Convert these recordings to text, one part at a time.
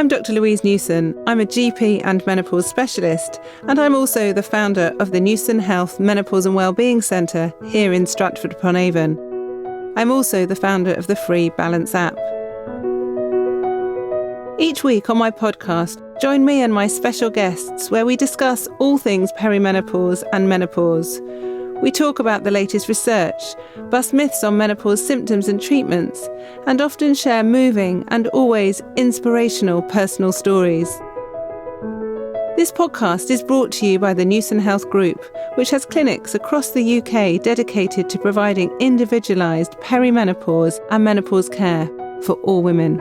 I'm Dr Louise Newson. I'm a GP and menopause specialist, and I'm also the founder of the Newson Health Menopause and Wellbeing Centre here in Stratford-upon-Avon. I'm also the founder of the free Balance app. Each week on my podcast, join me and my special guests where we discuss all things perimenopause and menopause. We talk about the latest research, bust myths on menopause symptoms and treatments, and often share moving and always inspirational personal stories. This podcast is brought to you by the Newson Health Group, which has clinics across the UK dedicated to providing individualised perimenopause and menopause care for all women.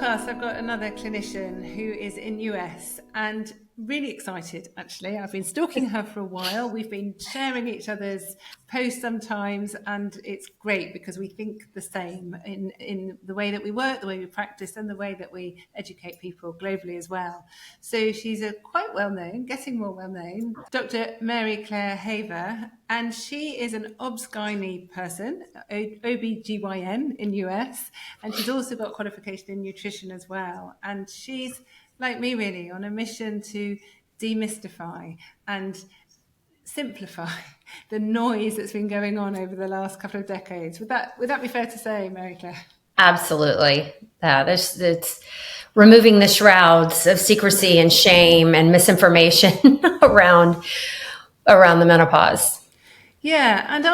I've got another clinician who is in US and really excited, actually. I've been stalking her for a while. We've been sharing each other's posts sometimes, and it's great because we think the same in the way that we work, the way we practice, and the way that we educate people globally as well. So she's a quite well-known, getting more well-known, Dr. Mary Claire Haver, and she is an obs-gynae person, OB-GYN in US, and she's also got qualification in nutrition as well. And she's, like me really, on a mission to demystify and simplify the noise that's been going on over the last couple of decades. Would that be fair to say, Mary Claire? Absolutely. It's removing the shrouds of secrecy and shame and misinformation around the menopause. Yeah, and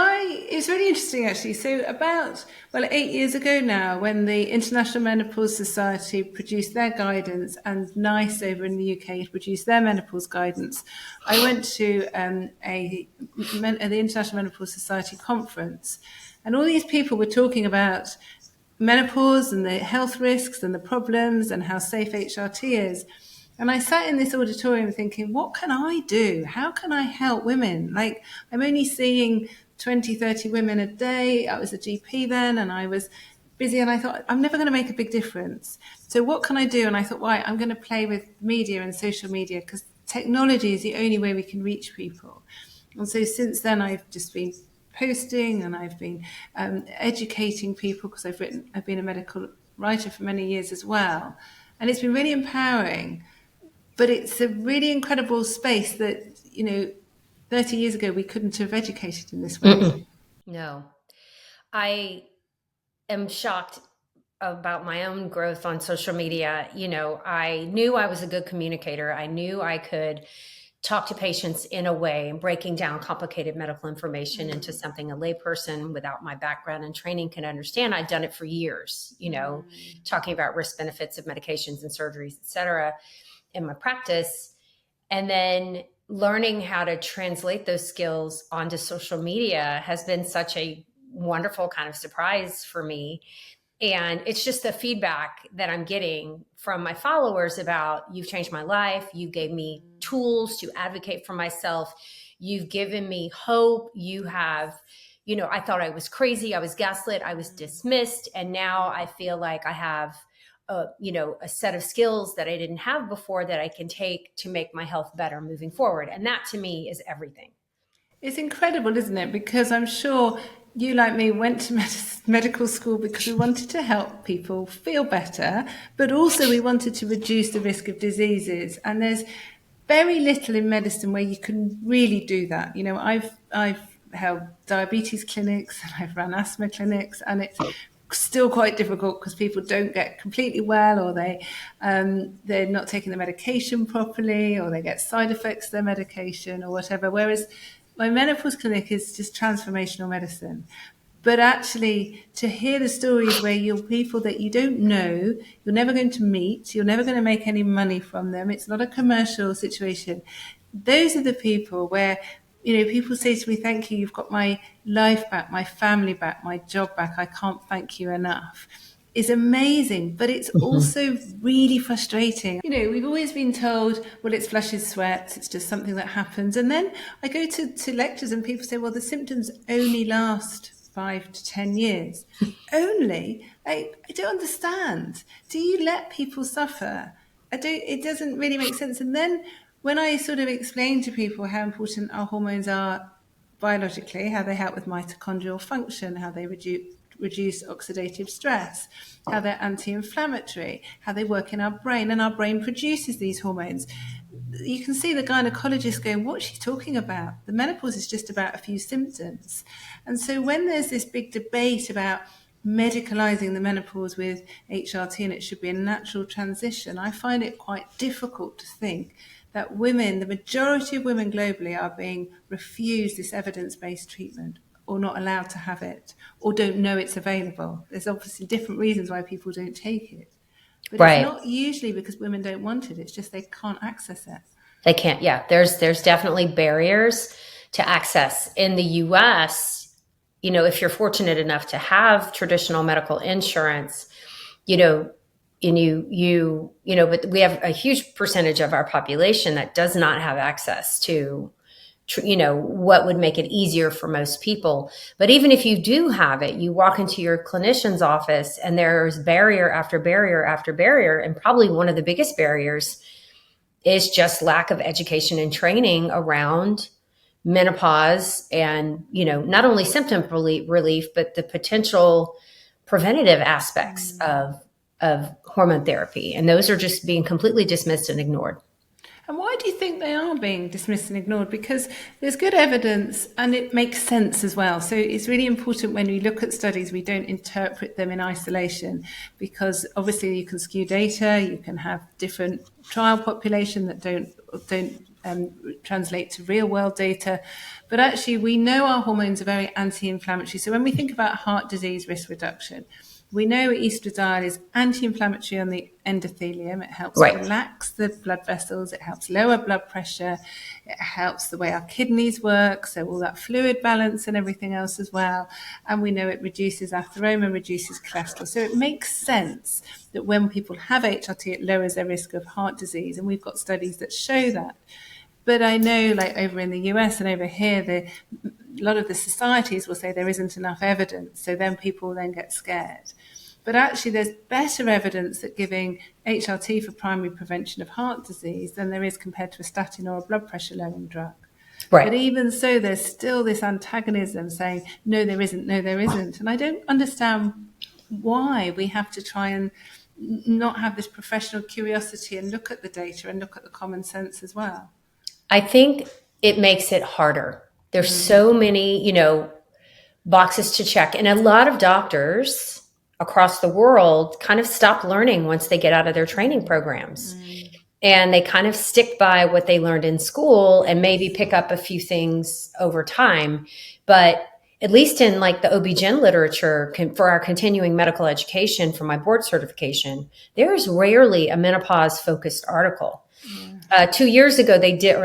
it's really interesting actually. So about 8 years ago now, when the International Menopause Society produced their guidance and NICE over in the UK produced their menopause guidance, I went to the International Menopause Society conference, and all these people were talking about menopause and the health risks and the problems and how safe HRT is. And I sat in this auditorium thinking, what can I do? How can I help women? Like, I'm only seeing 20, 30 women a day. I was a GP then and I was busy and I thought, I'm never going to make a big difference. So what can I do? And I thought, right, I'm going to play with media and social media because technology is the only way we can reach people. And so since then, I've just been posting and I've been educating people because I've been a medical writer for many years as well. And it's been really empowering. But it's a really incredible space that, 30 years ago, we couldn't have educated in this way. Mm-mm. No. I am shocked about my own growth on social media. I knew I was a good communicator. I knew I could talk to patients in a way, breaking down complicated medical information into something a layperson without my background and training can understand. I'd done it for years, talking about risk benefits of medications and surgeries, et cetera, in my practice. And then learning how to translate those skills onto social media has been such a wonderful kind of surprise for me. And it's just the feedback that I'm getting from my followers about, you've changed my life. You gave me tools to advocate for myself. You've given me hope. You have, I thought I was crazy. I was gaslit. I was dismissed. And now I feel like I have a set of skills that I didn't have before that I can take to make my health better moving forward. And that to me is everything. It's incredible, isn't it? Because I'm sure you, like me, went to medical school because we wanted to help people feel better, but also we wanted to reduce the risk of diseases. And there's very little in medicine where you can really do that. I've held diabetes clinics and I've run asthma clinics, and it's still quite difficult because people don't get completely well, or they're not taking the medication properly, or they get side effects to their medication or whatever. Whereas my menopause clinic is just transformational medicine. But actually, to hear the stories where you're people that you don't know, you're never going to meet, you're never going to make any money from them, it's not a commercial situation. Those are the people where people say to me, thank you, you've got my life back, my family back, my job back, I can't thank you enough, is amazing. But it's also really frustrating. We've always been told, well, it's flushes, sweats, it's just something that happens. And then I go to lectures and people say, well, the symptoms only last 5 to 10 years. Only? I don't understand. Do you let people suffer? It doesn't really make sense. And then when I sort of explain to people how important our hormones are biologically, how they help with mitochondrial function, how they reduce oxidative stress, how they're anti-inflammatory, how they work in our brain, and our brain produces these hormones. You can see the gynecologist going, what's she talking about? The menopause is just about a few symptoms. And so when there's this big debate about medicalizing the menopause with HRT and it should be a natural transition, I find it quite difficult to think that women, the majority of women globally, are being refused this evidence-based treatment or not allowed to have it or don't know it's available. There's obviously different reasons why people don't take it. But Right. It's not usually because women don't want it. It's just they can't access it. They can't. Yeah. There's definitely barriers to access in the US. If you're fortunate enough to have traditional medical insurance, and but we have a huge percentage of our population that does not have access to, what would make it easier for most people. But even if you do have it, you walk into your clinician's office and there's barrier after barrier after barrier. And probably one of the biggest barriers is just lack of education and training around menopause and, not only symptom relief, but the potential preventative aspects of hormone therapy. And those are just being completely dismissed and ignored. And why do you think they are being dismissed and ignored? Because there's good evidence and it makes sense as well. So it's really important when we look at studies, we don't interpret them in isolation, because obviously you can skew data, you can have different trial population that don't translate to real world data. But actually we know our hormones are very anti-inflammatory. So when we think about heart disease risk reduction, we know estradiol is anti-inflammatory on the endothelium. It helps relax the blood vessels. It helps lower blood pressure. It helps the way our kidneys work, so all that fluid balance and everything else as well. And we know it reduces atheroma, reduces cholesterol. So it makes sense that when people have HRT, it lowers their risk of heart disease. And we've got studies that show that. But I know, like over in the US and over here, a lot of the societies will say there isn't enough evidence. So then people then get scared. But actually, there's better evidence that giving HRT for primary prevention of heart disease than there is compared to a statin or a blood pressure lowering drug. Right. But even so, there's still this antagonism saying, no, there isn't, no, there isn't. And I don't understand why we have to try and not have this professional curiosity and look at the data and look at the common sense as well. I think it makes it harder. There's so many, boxes to check. And a lot of doctors across the world kind of stop learning once they get out of their training programs. And they kind of stick by what they learned in school and maybe pick up a few things over time. But at least in like the OB-GYN literature for our continuing medical education for my board certification, there's rarely a menopause focused article. 2 years ago,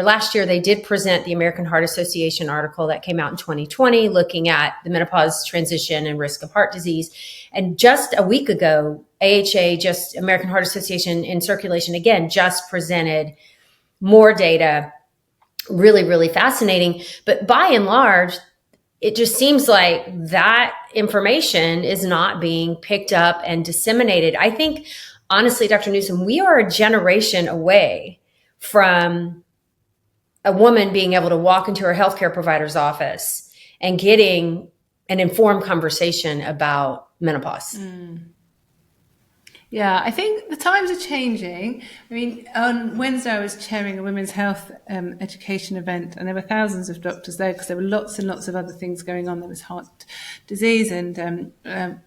last year, they did present the American Heart Association article that came out in 2020, looking at the menopause transition and risk of heart disease. And just a week ago, AHA, American Heart Association in circulation, again, just presented more data. Really, really fascinating. But by and large, it just seems like that information is not being picked up and disseminated. I think, honestly, Dr. Newsom, we are a generation away from a woman being able to walk into her healthcare provider's office and getting an informed conversation about menopause. Yeah, I think the times are changing. I mean, on Wednesday, I was chairing a women's health education event, and there were thousands of doctors there because there were lots and lots of other things going on. There was heart disease and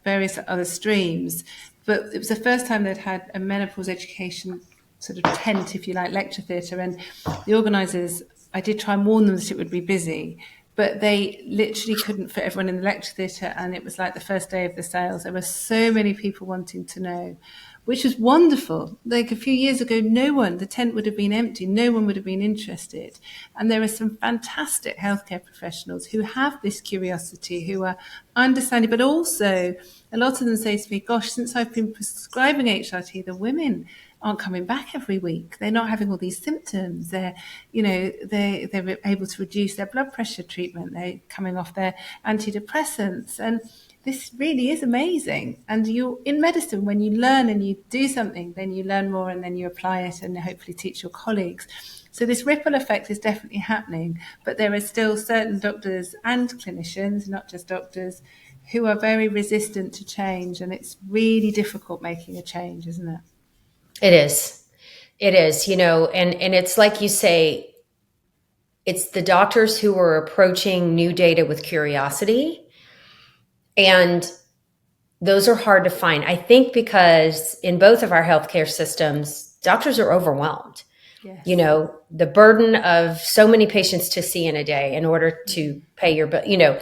various other streams. But it was the first time they'd had a menopause education sort of tent, if you like, lecture theatre. And the organisers, I did try and warn them that it would be busy, but they literally couldn't fit everyone in the lecture theatre. And it was like the first day of the sales. There were so many people wanting to know, which was wonderful. Like a few years ago, the tent would have been empty. No one would have been interested. And there are some fantastic healthcare professionals who have this curiosity, who are understanding, but also a lot of them say to me, gosh, since I've been prescribing HRT, the women aren't coming back every week. They're not having all these symptoms. They're able to reduce their blood pressure treatment. They're coming off their antidepressants. And this really is amazing. And in medicine, when you learn and you do something, then you learn more and then you apply it and hopefully teach your colleagues. So this ripple effect is definitely happening, but there are still certain doctors and clinicians, not just doctors, who are very resistant to change, and it's really difficult making a change, isn't it? It is. It is, and it's like you say, it's the doctors who are approaching new data with curiosity, and those are hard to find. I think because in both of our healthcare systems, doctors are overwhelmed. Yes. The burden of so many patients to see in a day in order to pay your bill,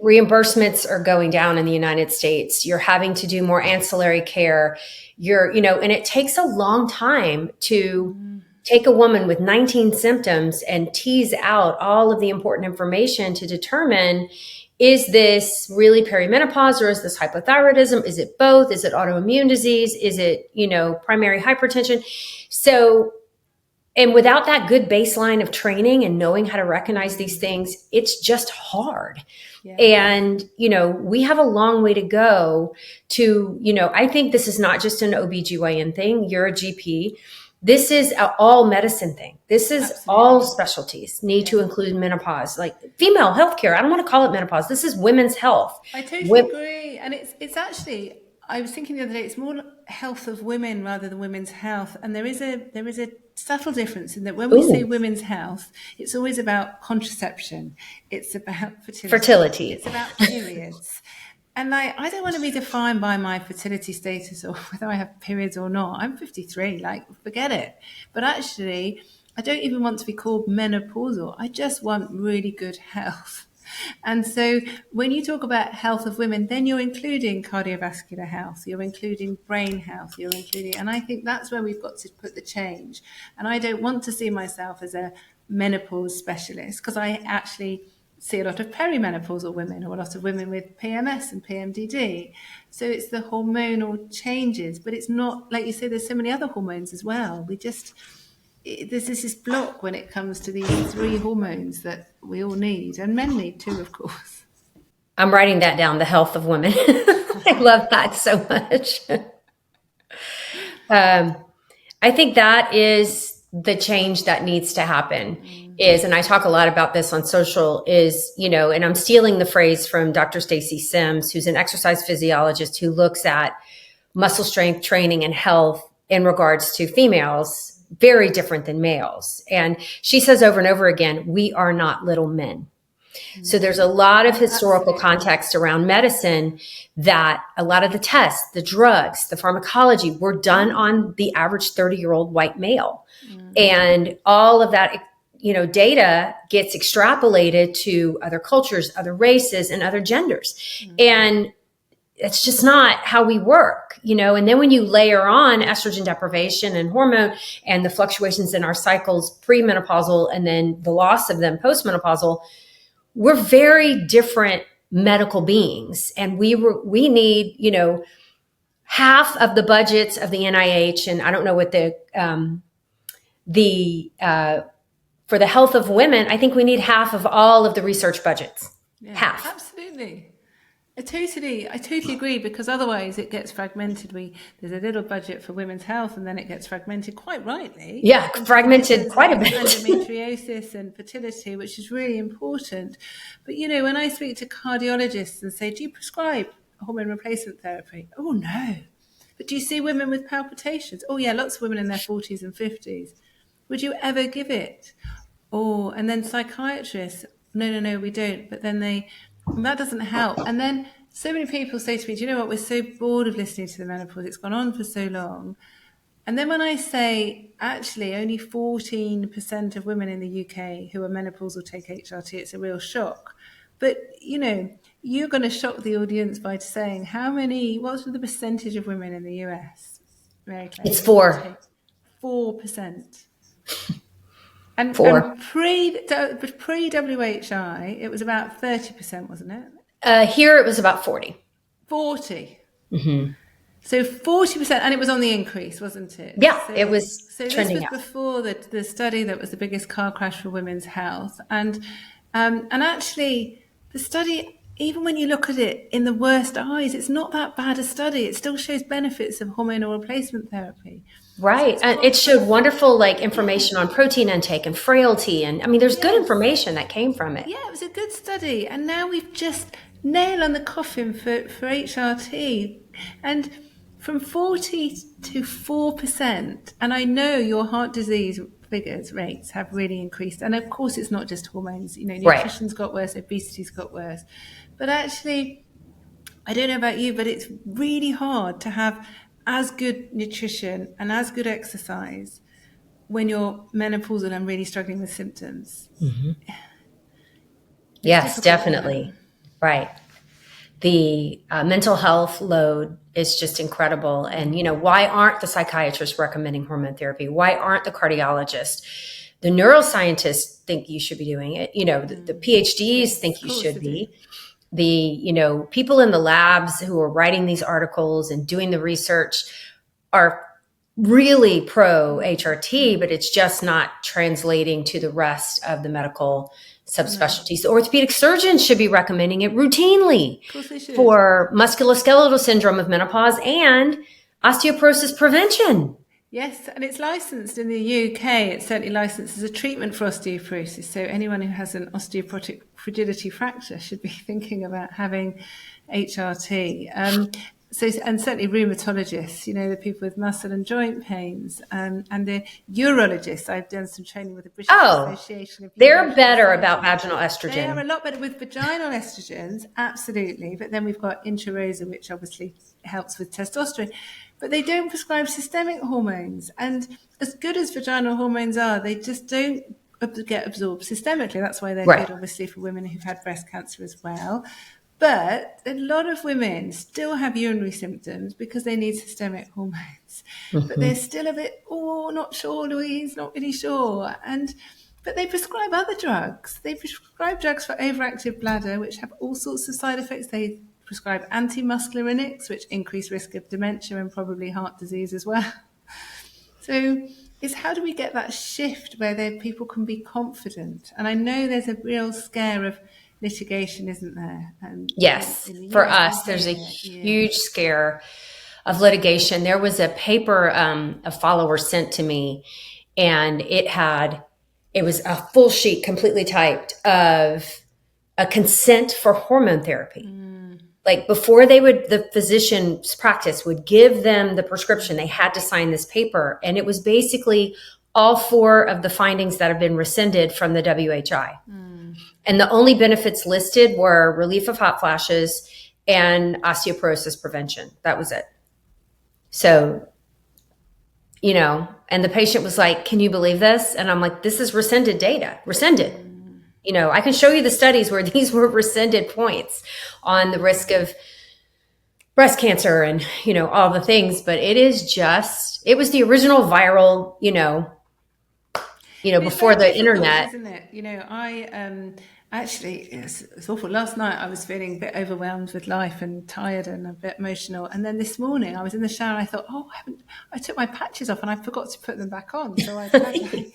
reimbursements are going down in the United States. You're having to do more ancillary care. And it takes a long time to take a woman with 19 symptoms and tease out all of the important information to determine, is this really perimenopause, or is this hypothyroidism? Is it both? Is it autoimmune disease? Is it, primary hypertension? So, and without that good baseline of training and knowing how to recognize these things, it's just hard. Yeah. And, we have a long way to go to, I think this is not just an OBGYN thing. You're a GP. This is an all medicine thing. This is Absolutely. All specialties need to include menopause, like female healthcare. I don't want to call it menopause. This is women's health. I totally agree. And it's actually, I was thinking the other day, it's more health of women rather than women's health. And there is a subtle difference in that when we say women's health, it's always about contraception. It's about fertility. It's about periods. And I don't want to be defined by my fertility status or whether I have periods or not. I'm 53, forget it. But actually, I don't even want to be called menopausal. I just want really good health. And so when you talk about health of women, then you're including cardiovascular health, you're including brain health, and I think that's where we've got to put the change. And I don't want to see myself as a menopause specialist, because I actually see a lot of perimenopausal women or a lot of women with PMS and PMDD. So it's the hormonal changes, but it's not, like you say, there's so many other hormones as well. There's this block when it comes to these 3 hormones that we all need, and men need too, of course. I'm writing that down, the health of women. I love that so much. I think that is the change that needs to happen. And I talk a lot about this on social, and I'm stealing the phrase from Dr. Stacy Sims, who's an exercise physiologist who looks at muscle strength training and health in regards to females, very different than males. And she says over and over again, we are not little men. So there's a lot of historical context around medicine that a lot of the tests, the drugs, the pharmacology were done on the average 30-year-old white male. And all of that, data gets extrapolated to other cultures, other races, and other genders. And it's just not how we work, and then when you layer on estrogen deprivation and hormone and the fluctuations in our cycles premenopausal and then the loss of them postmenopausal, we're very different medical beings. And we need, half of the budgets of the NIH, and I don't know what for the health of women, I think we need half of all of the research budgets. Yeah, half. Absolutely. I totally agree, because otherwise it gets fragmented. There's a little budget for women's health, and then it gets fragmented quite rightly. Yeah, fragmented quite a bit. Endometriosis and fertility, which is really important. But when I speak to cardiologists and say, do you prescribe hormone replacement therapy? Oh no. But do you see women with palpitations? Oh yeah, lots of women in their 40s and 50s. Would you ever give it? And then psychiatrists, no, we don't. But then that doesn't help. And then so many people say to me, do you know what, we're so bored of listening to the menopause. It's gone on for so long. And then when I say, actually, only 14% of women in the UK who are menopausal take HRT, it's a real shock. But, you're going to shock the audience by saying what's the percentage of women in the US? It's 4%. 4%. And pre-WHI, it was about 30%, wasn't it? Here it was about 40. 40. Mm-hmm. So 40%, and it was on the increase, wasn't it? Yeah, it was trending this was before the study that was the biggest car crash for women's health. And actually, the study, even when you look at it in the worst eyes, it's not that bad a study. It still shows benefits of hormonal replacement therapy. Right. And it showed wonderful information on protein intake and frailty. And there's good information that came from it. Yeah, it was a good study. And now we've just nail on the coffin for HRT. And from 40 to 4%, and I know your heart disease rates have really increased. And of course, it's not just hormones. You know, Right. nutrition's got worse, obesity's got worse. But actually, I don't know about you, but it's really hard to have as good nutrition and as good exercise when you're menopausal and really struggling with symptoms. Mm-hmm. It's Yes, difficult, isn't definitely. it? Right. The mental health load is just incredible. And, you know, why aren't the psychiatrists recommending hormone therapy? Why aren't the cardiologists? The neuroscientists think you should be doing it. You know, the PhDs think you should be. The, you know, people in the labs who are writing these articles and doing the research are really pro HRT, but it's just not translating to the rest of the medical subspecialties. The orthopedic surgeons should be recommending it routinely for musculoskeletal syndrome of menopause and osteoporosis prevention. Yes, and it's licensed in the UK. It's certainly licensed as a treatment for osteoporosis. So anyone who has an osteoporotic fragility fracture should be thinking about having HRT. And certainly rheumatologists, you know, the people with muscle and joint pains, and the urologists. I've done some training with the British Association of They're better about vaginal estrogen. They are a lot better with vaginal estrogens, absolutely. But then we've got intrarosa, which obviously helps with testosterone. But they don't prescribe systemic hormones. And as good as vaginal hormones are, they just don't get absorbed systemically. That's why they're good, obviously, for women who've had breast cancer as well. But a lot of women still have urinary symptoms because they need systemic hormones. Mm-hmm. But they're still a bit, not sure, Louise, not really sure. But they prescribe other drugs. They prescribe drugs for overactive bladder, which have all sorts of side effects. They prescribe antimuscarinics, which increase risk of dementia and probably heart disease as well. So it's how do we get that shift where people can be confident? And I know there's a real scare of litigation, isn't there? Yes, for us, there's a huge scare of litigation. There was a paper a follower sent to me, and it was a full sheet, completely typed, of a consent for hormone therapy. Like before the physician's practice would give them the prescription, they had to sign this paper. And it was basically all 4 of the findings that have been rescinded from the WHI. And the only benefits listed were relief of hot flashes and osteoporosis prevention. That was it. So, you know, and the patient was like, can you believe this? And I'm like, this is rescinded data, rescinded. You know, I can show you the studies where these were rescinded points on the risk of breast cancer and, you know, all the things. But it was the original viral, before the internet. Isn't it? You know, I actually, it's awful. Last night I was feeling a bit overwhelmed with life and tired and a bit emotional. And then this morning I was in the shower and I thought, I took my patches off and I forgot to put them back on. So I've had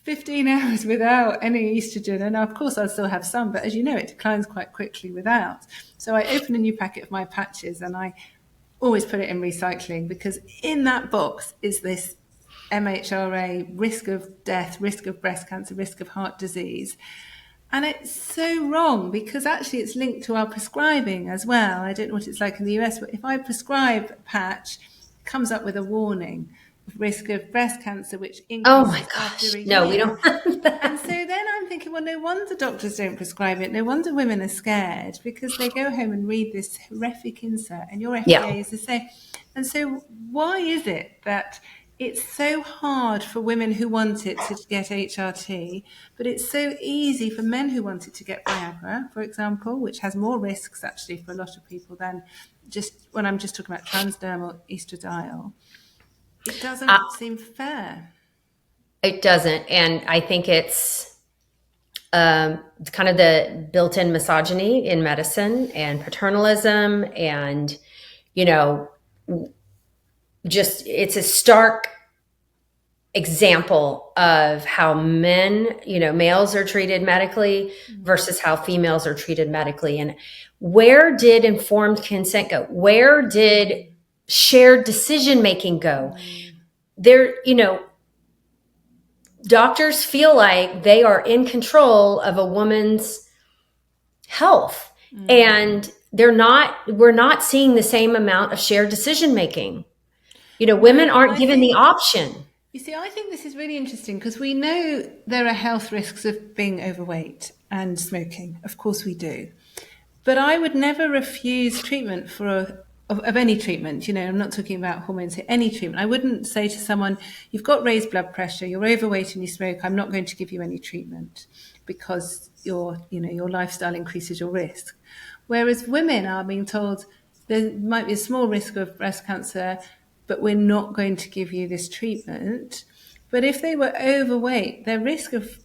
15 hours without any estrogen. And of course I'll still have some, but as you know, it declines quite quickly without. So I opened a new packet of my patches and I always put it in recycling because in that box is this MHRA, risk of death, risk of breast cancer, risk of heart disease. And it's so wrong because actually it's linked to our prescribing as well. I don't know what it's like in the US, but if I prescribe a patch, it comes up with a warning. Risk of breast cancer, which increases after a year. No, we don't have that. And so then I'm thinking, well, no wonder doctors don't prescribe it. No wonder women are scared because they go home and read this horrific insert and your FDA is the same. And so why is it that it's so hard for women who want it to get HRT, but it's so easy for men who want it to get Viagra, for example, which has more risks actually for a lot of people than just when I'm just talking about transdermal estradiol. It doesn't seem fair. It doesn't. And I think it's kind of the built-in misogyny in medicine and paternalism and, just it's a stark example of how males are treated medically versus how females are treated medically. And where did informed consent go? Where did shared decision-making go? There, doctors feel like they are in control of a woman's health. And we're not seeing the same amount of shared decision making. Women No, aren't given the option. You see, I think this is really interesting because we know there are health risks of being overweight and smoking. Of course we do. But I would never refuse treatment of any treatment. I'm not talking about hormones here, any treatment. I wouldn't say to someone, you've got raised blood pressure, you're overweight and you smoke, I'm not going to give you any treatment because your lifestyle increases your risk. Whereas women are being told there might be a small risk of breast cancer, but we're not going to give you this treatment. But if they were overweight, their risk of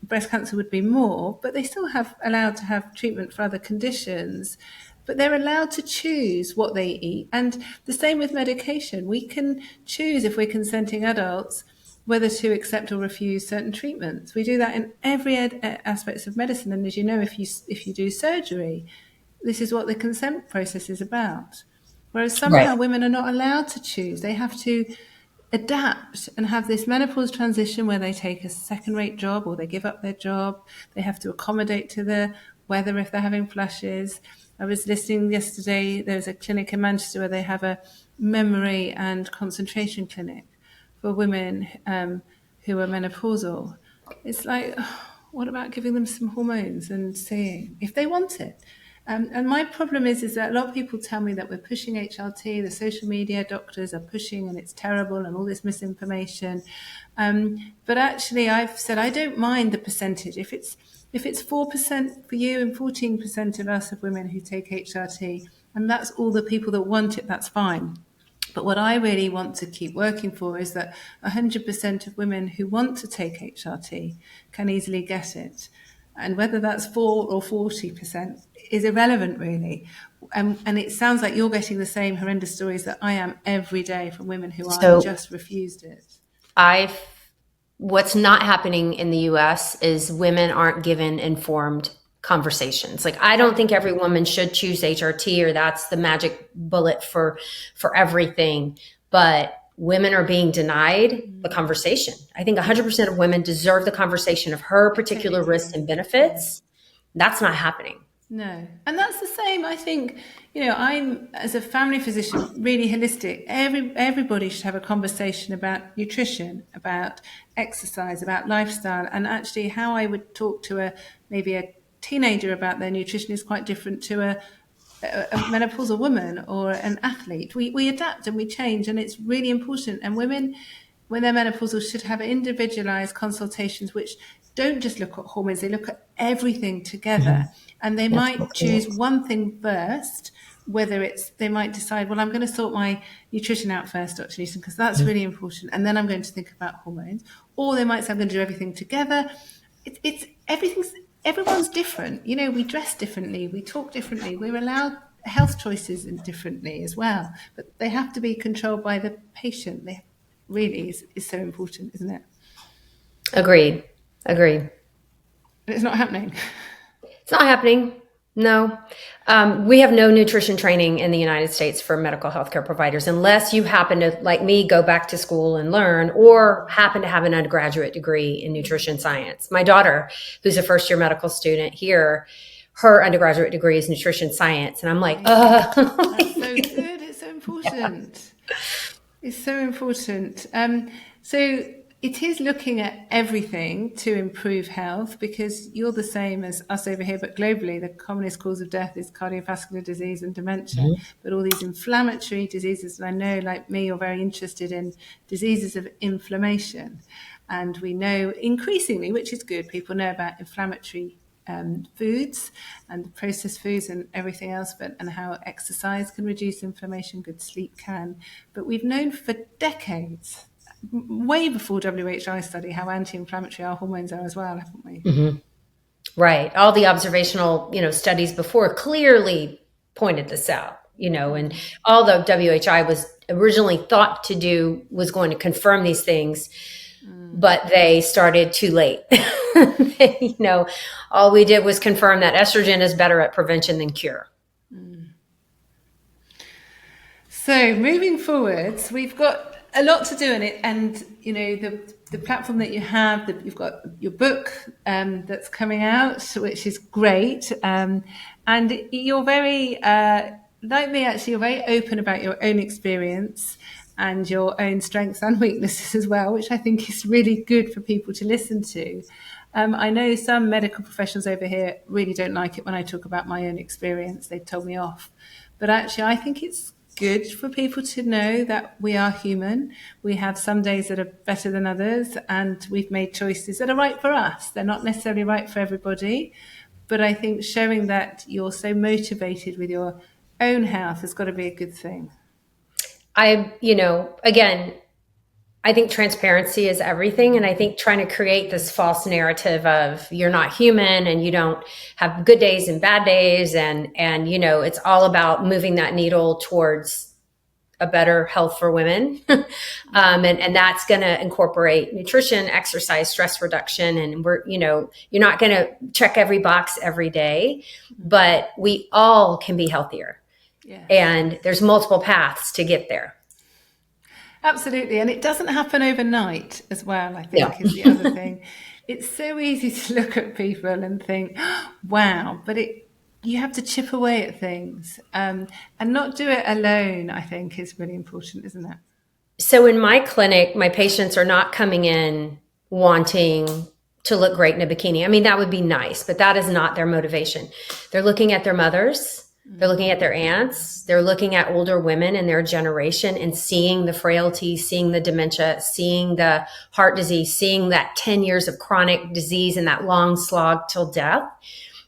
breast cancer would be more, but they still allowed to have treatment for other conditions. But they're allowed to choose what they eat. And the same with medication. We can choose, if we're consenting adults, whether to accept or refuse certain treatments. We do that in every aspects of medicine. And as you know, if you do surgery, this is what the consent process is about. Whereas somehow women are not allowed to choose. They have to adapt and have this menopause transition where they take a second-rate job or they give up their job. They have to accommodate to the weather if they're having flushes. I was listening yesterday, there's a clinic in Manchester where they have a memory and concentration clinic for women who are menopausal. It's like, what about giving them some hormones and seeing if they want it? And my problem is that a lot of people tell me that we're pushing HRT, the social media doctors are pushing and it's terrible and all this misinformation. But actually I've said, I don't mind the percentage. If it's 4% for you and 14% of us of women who take HRT, and that's all the people that want it, that's fine. But what I really want to keep working for is that 100% of women who want to take HRT can easily get it. And whether that's 4 or 40% is irrelevant, really. And it sounds like you're getting the same horrendous stories that I am every day from women who are just refused it. What's not happening in the US is women aren't given informed conversations. Like, I don't think every woman should choose HRT or that's the magic bullet for everything. But women are being denied the conversation. I think 100% of women deserve the conversation of her particular risks and benefits. That's not happening. No. And that's the same. I think, I'm, as a family physician, really holistic. Everybody should have a conversation about nutrition, about exercise, about lifestyle. And actually how I would talk to maybe a teenager about their nutrition is quite different to a menopausal woman or an athlete. We adapt and we change, and it's really important. And women, when they're menopausal, should have individualized consultations which don't just look at hormones, they look at everything together. And they might choose one thing first, whether they might decide, well, I'm going to sort my nutrition out first, Dr. Newton, because that's really important. And then I'm going to think about hormones. Or they might say, I'm going to do everything together. Everyone's different. We dress differently, we talk differently, we're allowed health choices differently as well, but they have to be controlled by the patient. They really is so important, isn't it? Agreed. It's not happening. It's not happening. No. We have no nutrition training in the United States for medical healthcare providers, unless you happen to, like me, go back to school and learn, or happen to have an undergraduate degree in nutrition science. My daughter, who's a first-year medical student here, her undergraduate degree is nutrition science. And I'm like, That's so good. It's so important. Yeah. It's so important. So it is looking at everything to improve health, because you're the same as us over here, but globally, the commonest cause of death is cardiovascular disease and dementia. But all these inflammatory diseases, and I know, like me, you're very interested in diseases of inflammation. And we know increasingly, which is good, people know about inflammatory foods and processed foods and everything else, and how exercise can reduce inflammation, good sleep can. But we've known for decades, way before WHI study, how anti-inflammatory our hormones are as well, haven't we? Right. All the observational, studies before clearly pointed this out, and all the WHI was originally thought to do was going to confirm these things, but they started too late. All we did was confirm that estrogen is better at prevention than cure. So moving forwards, we've got a lot to do in it, and the platform that you have, you've got your book that's coming out, which is great, and And you're very, like me, actually, you're very open about your own experience and your own strengths and weaknesses as well, which I think is really good for people to listen to. I know some medical professionals over here really don't like it when I talk about my own experience. They've told me off. But actually, I think it's good for people to know that we are human. We have some days that are better than others, and we've made choices that are right for us. They're not necessarily right for everybody. But I think showing that you're so motivated with your own health has got to be a good thing. Again, I think transparency is everything. And I think trying to create this false narrative of you're not human and you don't have good days and bad days. And it's all about moving that needle towards a better health for women. And that's going to incorporate nutrition, exercise, stress reduction. And you're not going to check every box every day, but we all can be healthier. Yes. And there's multiple paths to get there. Absolutely. And it doesn't happen overnight as well, I think, is the other thing. It's so easy to look at people and think, oh, wow, but you have to chip away at things, and not do it alone, I think, is really important, isn't it? So in my clinic, my patients are not coming in wanting to look great in a bikini. I mean, that would be nice, but that is not their motivation. They're looking at their mothers. They're looking at their aunts. They're looking at older women in their generation and seeing the frailty, seeing the dementia, seeing the heart disease, seeing that 10 years of chronic disease and that long slog till death.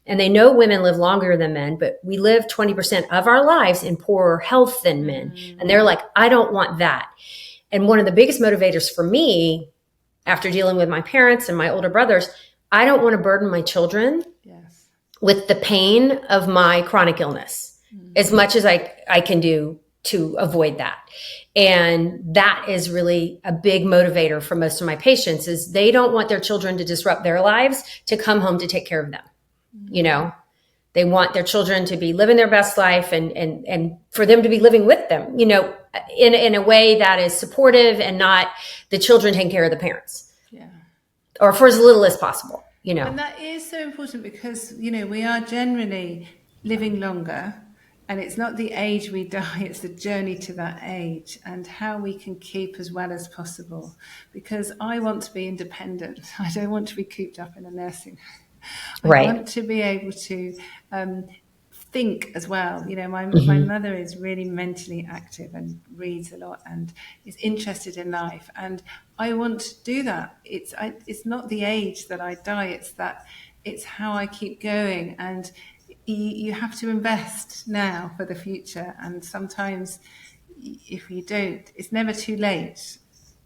And they know women live longer than men, but we live 20% of our lives in poorer health than men. And they're like, I don't want that. And one of the biggest motivators for me, after dealing with my parents and my older brothers, I don't want to burden my children with the pain of my chronic illness as much as I can do to avoid that. And that is really a big motivator for most of my patients, is they don't want their children to disrupt their lives to come home to take care of them. They want their children to be living their best life and for them to be living with them, in a way that is supportive and not the children taking care of the parents. Yeah. Or for as little as possible. And that is so important because, we are generally living longer, and it's not the age we die, it's the journey to that age and how we can keep as well as possible. Because I want to be independent. I don't want to be cooped up in a nursing home. I want to be able to think as well. My mother is really mentally active and reads a lot and is interested in life, and I want to do that. It's not the age that I die, it's how I keep going. And you have to invest now for the future, and sometimes if you don't, it's never too late.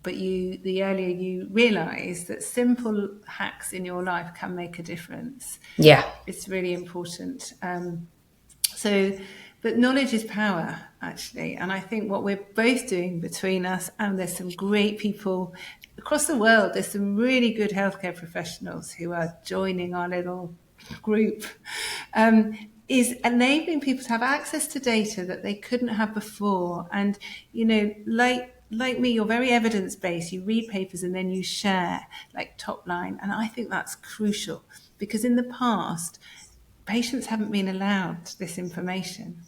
But the earlier you realize that simple hacks in your life can make a difference. Yeah, it's really important. But knowledge is power, actually. And I think what we're both doing between us, and there's some great people across the world, there's some really good healthcare professionals who are joining our little group, is enabling people to have access to data that they couldn't have before. And, like me, you're very evidence-based. You read papers and then you share, like top line. And I think that's crucial because in the past, patients haven't been allowed this information.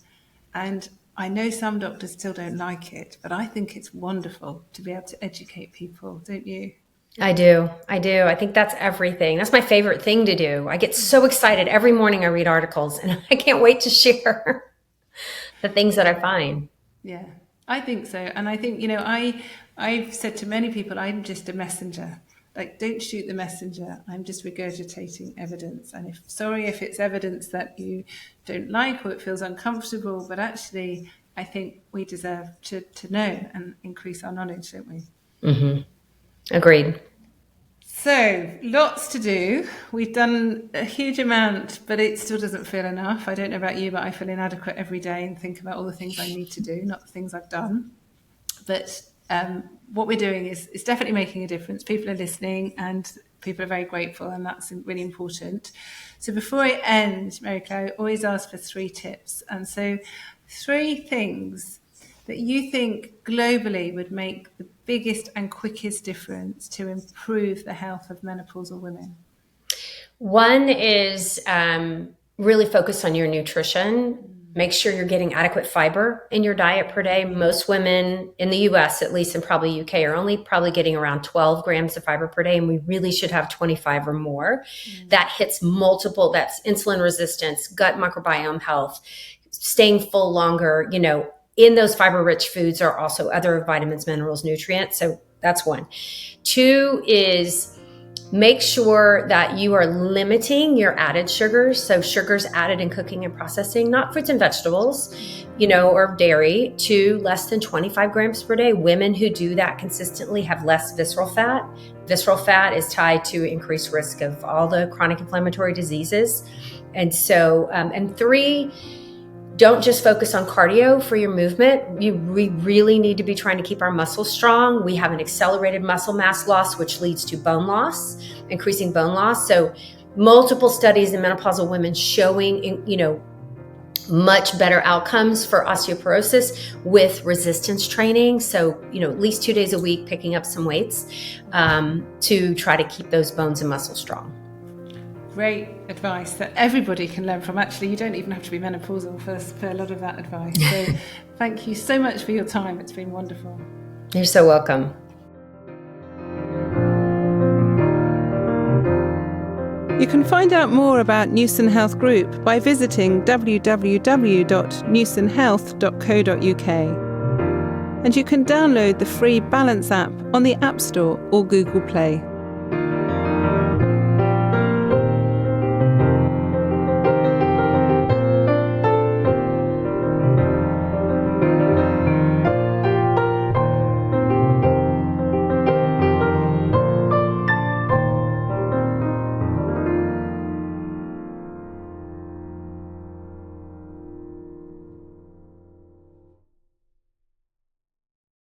And I know some doctors still don't like it, but I think it's wonderful to be able to educate people, don't you? I do. I think that's everything. That's my favorite thing to do. I get so excited every morning I read articles and I can't wait to share the things that I find. Yeah, I think so. And I think, I've said to many people, I'm just a messenger. Like, don't shoot the messenger. I'm just regurgitating evidence. And if it's evidence that you don't like or it feels uncomfortable, but actually, I think we deserve to know and increase our knowledge, don't we? Mm-hmm. Agreed. So, lots to do. We've done a huge amount, but it still doesn't feel enough. I don't know about you, but I feel inadequate every day and think about all the things I need to do, not the things I've done. But what we're doing is definitely making a difference. People are listening and people are very grateful, and that's really important. So before I end, Mary-Claire, I always ask for 3 tips. And so 3 things that you think globally would make the biggest and quickest difference to improve the health of menopausal women. One is really focus on your nutrition. Make sure you're getting adequate fiber in your diet per day. Most women in the US, at least, and probably UK, are only probably getting around 12 grams of fiber per day, and we really should have 25 or more. That hits multiple, that's insulin resistance, gut microbiome health, staying full longer. In those fiber-rich foods are also other vitamins, minerals, nutrients. So that's one. Two is make sure that you are limiting your added sugars. So sugars added in cooking and processing, not fruits and vegetables, or dairy, to less than 25 grams per day. Women who do that consistently have less visceral fat. Visceral fat is tied to increased risk of all the chronic inflammatory diseases. And so, and three, don't just focus on cardio for your movement. We really need to be trying to keep our muscles strong. We have an accelerated muscle mass loss, which leads to bone loss, increasing bone loss. So multiple studies in menopausal women showing, much better outcomes for osteoporosis with resistance training. So, at least 2 days a week, picking up some weights to try to keep those bones and muscles strong. Great advice that everybody can learn from. Actually, you don't even have to be menopausal for a lot of that advice. So thank you so much for your time. It's been wonderful. You're so welcome. You can find out more about Newson Health Group by visiting www.newsonhealth.co.uk. And you can download the free Balance app on the App Store or Google Play.